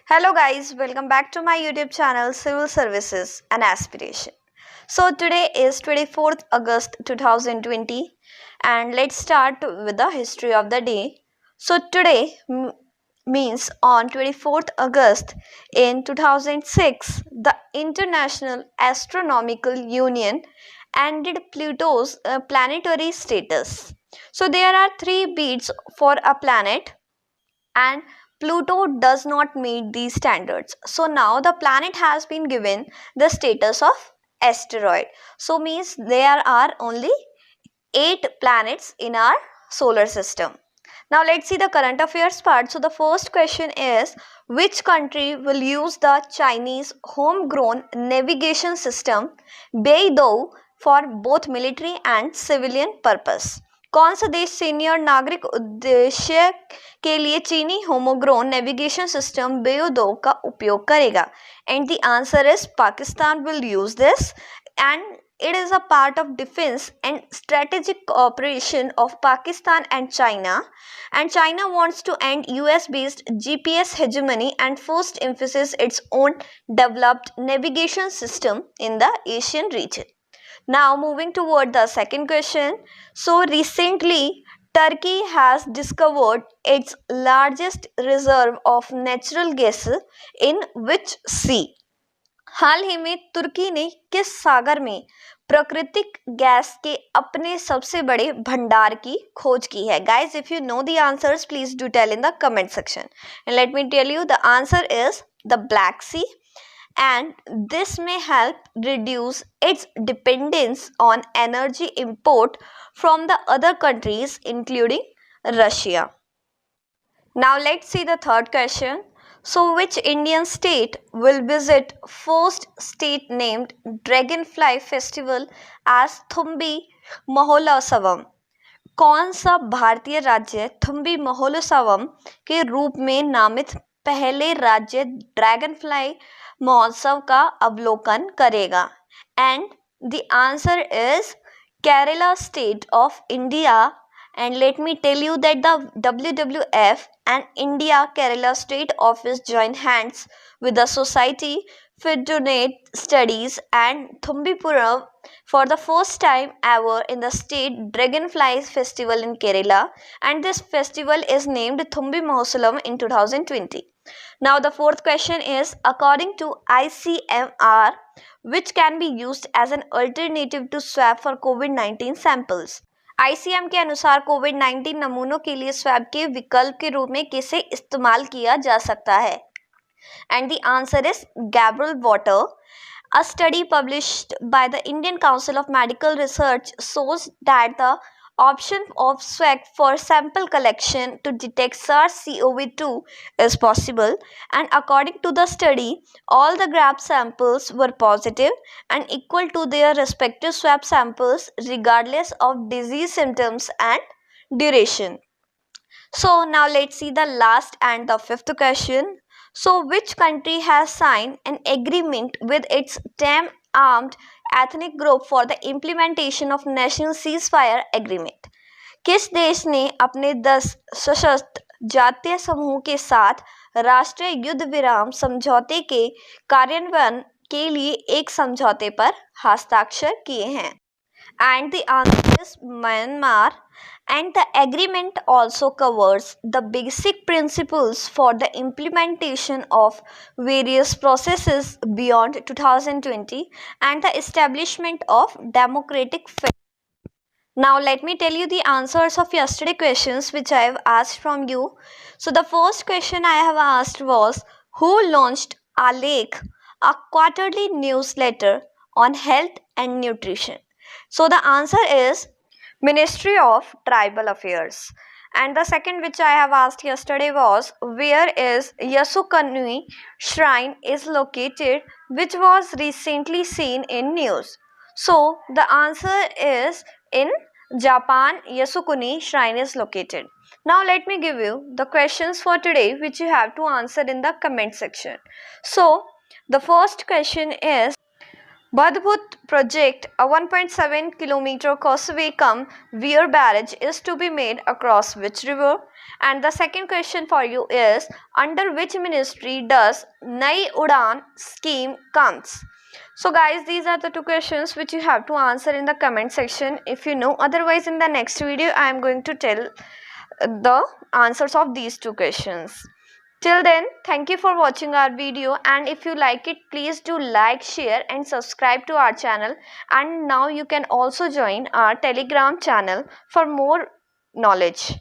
Hello guys, welcome back to my YouTube channel Civil Services and Aspiration. So today is 24th August 2020 and let's start with the history of the day. So today means on 24th August in 2006, the International Astronomical Union ended Pluto's planetary status. So there are three beats for a planet and Pluto does not meet these standards. So now the planet has been given the status of asteroid. So means there are only 8 planets in our solar system. Now let's see the current affairs part. So the first question is, which country will use the Chinese homegrown navigation system Beidou for both military and civilian purpose? कौन सा देश सैन्य और नागरिक उद्देश्य के लिए चीनी होमोग्रोन नेविगेशन सिस्टम बेओदो का उपयोग करेगा? And the answer is Pakistan will use this and it is a part of defense and strategic cooperation of Pakistan and China wants to end US based GPS hegemony and first emphasize its own developed navigation system in the Asian region. Now moving toward the second question. So recently Turkey has discovered its largest reserve of natural gas in which sea? हाल ही में तुर्की ने किस सागर में प्राकृतिक gas के अपने सबसे बड़े भंडार की खोज की है? Guys, if you know the answers please do tell in the comment section and let me tell you the answer is the Black Sea and this may help reduce its dependence on energy import from the other countries including Russia. Now let's see the third question. So which Indian state will visit first state named Dragonfly Festival as Thumbi Maholasavam? कौन सा भारतीय राज्य थुम्बी महोत्सवम के रूप में नामित पहले राज्य ड्रैगन फ्लाई महोत्सव का अवलोकन करेगा? And the answer is Kerala state of India. And let me tell you that the WWF and India Kerala State Office join hands with the Society for Donate Studies and Thumbipuram for the first time ever in the state Dragonfly Festival in Kerala, and this festival is named Thumbi Mahotsavam in 2020. Now the fourth question is, according to ICMR, which can be used as an alternative to swab for COVID-19 samples? ICM के अनुसार कोविड-19 नमूनों के लिए swab के विकल्प के रूप में किसे इस्तेमाल किया जा सकता है? And the answer is Gabriel water. A study published by the Indian Council of Medical Research shows that the option of swab for sample collection to detect SARS-CoV-2 is possible, and according to the study, all the grabbed samples were positive and equal to their respective swab samples regardless of disease symptoms and duration. So now let's see the last and the fifth question. So which country has signed an agreement with its 10 armed ethnic group for the implementation of national ceasefire agreement? किस देश ने अपने 10 सशस्त्र जातीय समूह के साथ राष्ट्रीय युद्ध विराम समझौते के कार्यान्वयन के लिए एक समझौते पर हस्ताक्षर किए हैं? And the answer is Myanmar. And the agreement also covers the basic principles for the implementation of various processes beyond 2020 and the establishment of democratic. Now let me tell you the answers of yesterday questions which I have asked from you. So the first question I have asked was, who launched Alekh, a quarterly newsletter on health and nutrition? So the answer is Ministry of Tribal Affairs. And the second which I have asked yesterday was, where is Yasukuni Shrine is located, which was recently seen in news? So the answer is in Japan. Yasukuni Shrine is located. Now let me give you the questions for today which you have to answer in the comment section. So the first question is, Badhut project, a 1.7 kilometer causeway cum weir barrage is to be made across which river? And the second question for you is, under which ministry does Nai Udan scheme comes? So guys, these are the two questions which you have to answer in the comment section if you know. Otherwise, in the next video, I am going to tell the answers of these two questions. Till then, thank you for watching our video, and if you like it, please do like, share and subscribe to our channel. And now you can also join our Telegram channel for more knowledge.